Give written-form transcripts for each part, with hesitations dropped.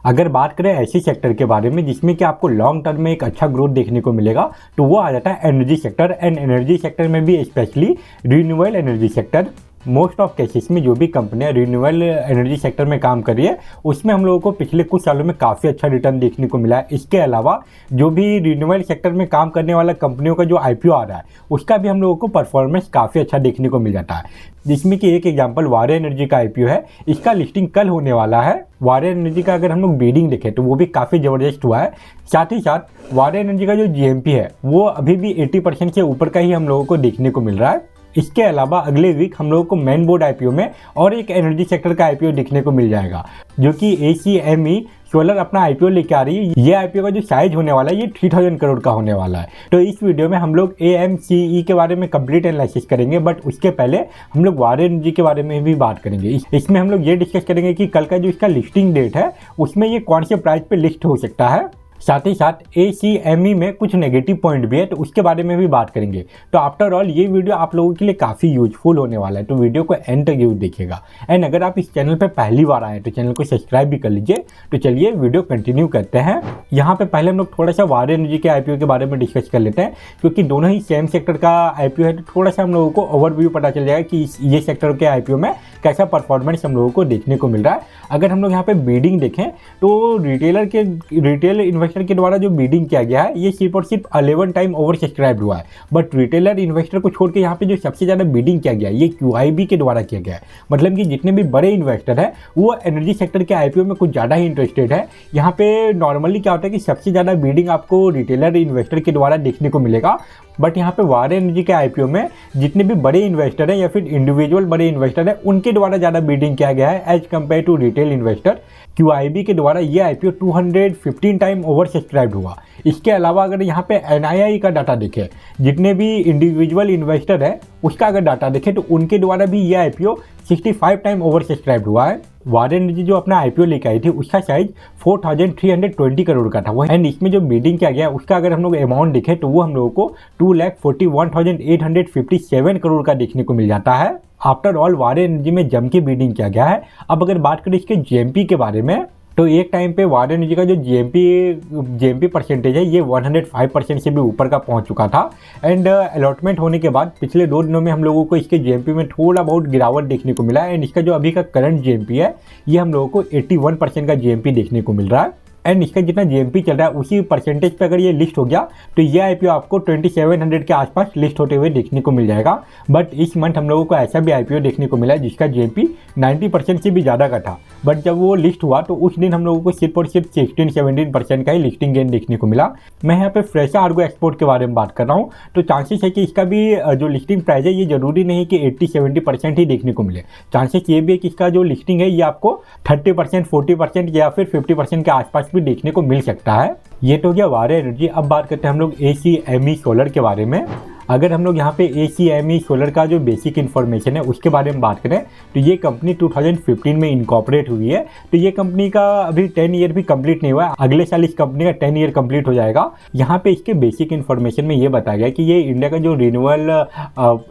अगर बात करें ऐसे सेक्टर के बारे में जिसमें कि आपको लॉन्ग टर्म में एक अच्छा ग्रोथ देखने को मिलेगा, तो वो आ जाता है energy sector. And energy sector में भी specially renewable energy sector. Most of cases में जो भी कंपनियां रिन्यूएबल एनर्जी सेक्टर में काम कर रही है उसमें हम लोगों को पिछले कुछ सालों में काफ़ी अच्छा रिटर्न देखने को मिला है। इसके अलावा जो भी रिन्यूएबल सेक्टर में काम करने वाला कंपनियों का जो आईपीओ आ रहा है उसका भी हम लोगों को परफॉर्मेंस काफ़ी अच्छा देखने को मिल जाता है, जिसमें कि एक एग्जांपल वारे एनर्जी का आईपीओ है। इसका लिस्टिंग कल होने वाला है। वारे एनर्जी का अगर हम लोग बीडिंग देखें तो वो भी काफ़ी ज़बरदस्त हुआ है। साथ ही साथ वारे एनर्जी का जो जीएमपी है वो अभी भी 80% से ऊपर का ही हम लोगों को देखने को मिल रहा है। इसके अलावा अगले वीक हम लोगों को मेन बोर्ड आईपीओ में और एक एनर्जी सेक्टर का आईपीओ देखने को मिल जाएगा, जो कि ACME सोलर अपना आईपीओ लेके आ रही है। ये आईपीओ का जो साइज होने वाला है ये 3000 करोड़ का होने वाला है। तो इस वीडियो में हम लोग AMCE के बारे में कंप्लीट एनालिसिस करेंगे, बट उसके पहले हम लोग वारे एनर्जी के बारे में भी बात करेंगे। इसमें हम लोग ये डिस्कस करेंगे कि कल का जो इसका लिस्टिंग डेट है उसमें ये कौन से प्राइस पे लिस्ट हो सकता है। साथ ही साथ ACME में कुछ नेगेटिव पॉइंट भी है तो उसके बारे में भी बात करेंगे। तो आफ्टर ऑल ये वीडियो आप लोगों के लिए काफ़ी यूजफुल होने वाला है, तो वीडियो को एंड तक जरूर देखिएगा। एंड अगर आप इस चैनल पर पहली बार आए तो चैनल को सब्सक्राइब भी कर लीजिए। तो चलिए वीडियो कंटिन्यू करते हैं। यहाँ पे पहले हम लोग थोड़ा सा वारे एनर्जी के आईपीओ के बारे में डिस्कस कर लेते हैं, क्योंकि दोनों ही सेम सेक्टर का आईपीओ है, तो थोड़ा सा हम लोगों को ओवरव्यू पता चल जाएगा कि ये सेक्टर के आईपीओ में कैसा परफॉर्मेंस हम लोगों को देखने को मिल रहा है। अगर हम लोग यहाँ पे बीडिंग देखें तो रिटेल इन्वेस्टर के द्वारा जो बीडिंग किया गया है ये सिर्फ और सिर्फ 11 टाइम ओवर सब्सक्राइब हुआ है। बट रिटेलर इन्वेस्टर को छोड़ के यहाँ पे जो सबसे ज़्यादा बीडिंग किया गया है ये QIB के द्वारा किया गया है। मतलब कि जितने भी बड़े इन्वेस्टर हैं वो एनर्जी सेक्टर के आईपीओ में कुछ ज़्यादा ही इंटरेस्टेड है। यहाँ पे नॉर्मली क्या होता है कि सबसे ज़्यादा बीडिंग आपको रिटेलर इन्वेस्टर के द्वारा देखने को मिलेगा, बट यहाँ पे वारे एनर्जी के आईपीओ में जितने भी बड़े इन्वेस्टर हैं या फिर इंडिविजुअल बड़े इन्वेस्टर हैं उनके द्वारा ज़्यादा बीडिंग किया गया है as compare to retail investor. QIB के द्वारा ये आईपीओ 215 टाइम ओवर सब्सक्राइब हुआ। इसके अलावा अगर यहाँ पे NII का डाटा देखें, जितने भी इंडिविजुअल इन्वेस्टर है उसका अगर डाटा देखें तो उनके द्वारा भी ये आईपीओ 65 टाइम ओवर सब्सक्राइब हुआ है। वारे एनर्जी जो अपना आईपीओ लेके आई थी उसका साइज 4320 करोड़ का था वो, एंड इसमें जो बीडिंग किया गया उसका अगर हम लोग अमाउंट देखें तो वो हम लोगों को 2,41,857 करोड़ का देखने को मिल जाता है। आफ्टर ऑल वारे एनर्जी में जम के बीडिंग किया गया है। अब अगर बात करें इसके जीएमपी के बारे में तो एक टाइम पे वारे एनर्जी का जो जीएमपी परसेंटेज है ये 105% से भी ऊपर का पहुंच चुका था। एंड अलॉटमेंट होने के बाद पिछले 2 दिनों में हम लोगों को इसके जीएमपी में थोड़ा बहुत गिरावट देखने को मिला है। एंड इसका जो अभी का करंट जीएमपी है ये हम लोगों को 81% का जीएमपी देखने को मिल रहा है। एंड इसका जितना जीएमपी चल रहा है उसी परसेंटेज पे अगर ये लिस्ट हो गया तो ये आईपीओ आपको 2700 के आसपास लिस्ट होते हुए देखने को मिल जाएगा। बट इस मंथ हम लोगों को ऐसा भी आईपीओ देखने को मिला है जिसका जीएमपी 90% से भी ज़्यादा का था, बट जब वो लिस्ट हुआ तो उस दिन हम लोगों को सिर्फ और सिर्फ 16-17% का ही लिस्टिंग गेन देखने को मिला। मैं यहाँ पे फ्रेशा आर्गो एक्सपोर्ट के बारे में बात कर रहा हूँ, तो चांसेस है कि इसका भी जो लिस्टिंग प्राइस है ये जरूरी नहीं कि 80-70% ही देखने को मिले। चांसेस ये भी है कि इसका जो लिस्टिंग है ये आपको 30%, 40% या फिर 50% के आसपास भी देखने को मिल सकता है। ये तो गया वारे एनर्जी। अब बात करते हैं हम लोग ACME सोलर के बारे में। अगर हम लोग यहाँ पे ACME सोलर का जो बेसिक इन्फॉर्मेशन है उसके बारे में बात करें तो ये कंपनी 2015 में इनकॉर्पोरेट हुई है। तो ये कंपनी का अभी 10 ईयर भी कंप्लीट नहीं हुआ है, अगले साल इस कंपनी का 10 ईयर कंप्लीट हो जाएगा। यहाँ पे इसके बेसिक इन्फॉर्मेशन में ये बताया गया कि ये इंडिया का जो रिन्यूएबल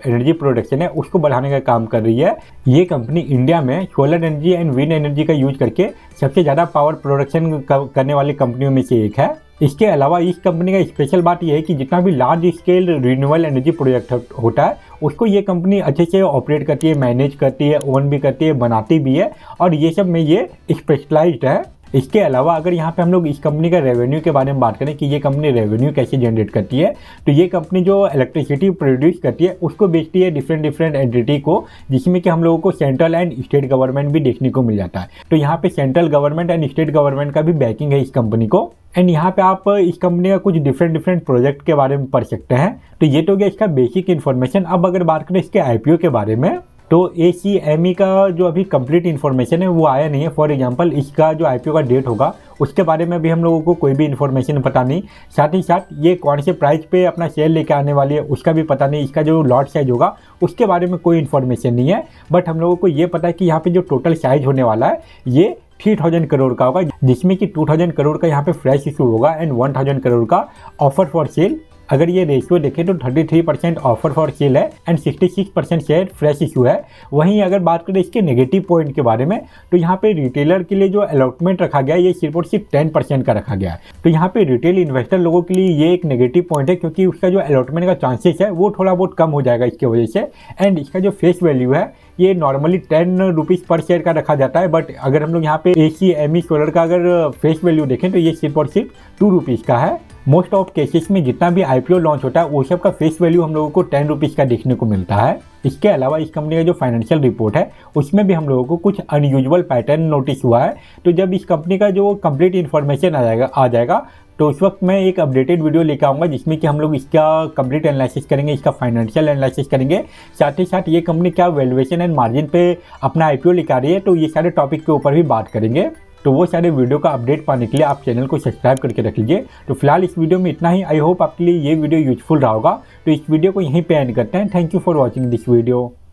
एनर्जी प्रोडक्शन है उसको बढ़ाने का काम कर रही है। ये कंपनी इंडिया में solar energy and wind energy का यूज करके सबसे ज़्यादा पावर प्रोडक्शन करने वाली कंपनियों में से एक है। इसके अलावा इस कंपनी का स्पेशल बात यह है कि जितना भी large scale renewable energy project होता है उसको ये कंपनी अच्छे से ऑपरेट करती है, मैनेज करती है, ओन भी करती है, बनाती भी है, और ये सब में ये स्पेशलाइज्ड है। इसके अलावा अगर यहाँ पे हम लोग इस कंपनी का रेवेन्यू के बारे में बात करें कि ये कंपनी रेवेन्यू कैसे जनरेट करती है, तो ये कंपनी जो इलेक्ट्रिसिटी प्रोड्यूस करती है उसको बेचती है डिफरेंट एंटिटी को, जिसमें कि हम लोगों को सेंट्रल एंड स्टेट गवर्नमेंट भी देखने को मिल जाता है। तो यहाँ पे central government and state government का भी बैकिंग है इस कंपनी को। एंड यहाँ पे आप इस कंपनी का कुछ डिफरेंट प्रोजेक्ट के बारे में पढ़ सकते हैं। तो ये तो गया इसका बेसिक इन्फॉर्मेशन। अब अगर बात करें इसके आईपीओ के बारे में तो ACME का जो अभी कंप्लीट इन्फॉर्मेशन है वो आया नहीं है। फॉर एग्जांपल इसका जो आईपीओ का डेट होगा उसके बारे में भी हम लोगों को कोई भी इन्फॉर्मेशन पता नहीं। साथ ही साथ ये कौन से प्राइस पे अपना शेयर लेके आने वाली है उसका भी पता नहीं। इसका जो लॉट साइज होगा उसके बारे में कोई इन्फॉर्मेशन नहीं है। बट हम लोगों को ये पता है कि यहाँ पे जो टोटल साइज होने वाला है ये 3000 करोड़ का होगा, जिसमें कि 2000 करोड़ का यहाँ पे फ्रेश इशू होगा एंड 1000 करोड़ का ऑफर फॉर सेल अगर ये रेशियो देखें तो 33% ऑफर फॉर सेल है एंड 66% शेयर फ्रेश इशू है। वहीं अगर बात करें इसके नेगेटिव पॉइंट के बारे में तो यहाँ पे रिटेलर के लिए जो अलॉटमेंट रखा गया है ये सिर्फ और सिर्फ 10% का रखा गया है। तो यहाँ पे रिटेल इन्वेस्टर लोगों के लिए ये एक नेगेटिव पॉइंट है, क्योंकि उसका जो अलॉटमेंट का चांसेस है वो थोड़ा बहुत कम हो जाएगा इसकी वजह से। एंड इसका जो फेस वैल्यू है ये नॉर्मली 10 रुपीज़ पर शेयर का रखा जाता है, बट अगर हम लोग यहाँ पे ACME सोलर का अगर फेस वैल्यू देखें तो ये सिर्फ और सिर्फ 2 रुपीज़ का है। मोस्ट ऑफ केसेस में जितना भी IPO लॉन्च होता है वो सब का फेस वैल्यू हम लोगों को 10 रुपीज़ का देखने को मिलता है। इसके अलावा इस कंपनी का जो फाइनेंशियल रिपोर्ट है उसमें भी हम लोगों को कुछ अनयूजुअल पैटर्न नोटिस हुआ है। तो जब इस कंपनी का जो कंप्लीट इन्फॉर्मेशन आ जाएगा तो उस वक्त मैं एक अपडेटेड वीडियो लेकर आऊँगा जिसमें कि हम लोग इसका कंप्लीट एनालिसिस करेंगे, इसका फाइनेंशियल एनालिसिस करेंगे, साथ ही साथ ये कंपनी क्या वैल्यूएशन एंड मार्जिन पे अपना IPO लेकर आ रही है, तो ये सारे टॉपिक के ऊपर भी बात करेंगे। तो वो सारे वीडियो का अपडेट पाने के लिए आप चैनल को सब्सक्राइब करके रख लीजिए। तो फिलहाल इस वीडियो में इतना ही। आई होप आपके लिए ये वीडियो यूजफुल रहा होगा। तो इस वीडियो को यहीं पे एंड करते हैं। Thank you for watching this video.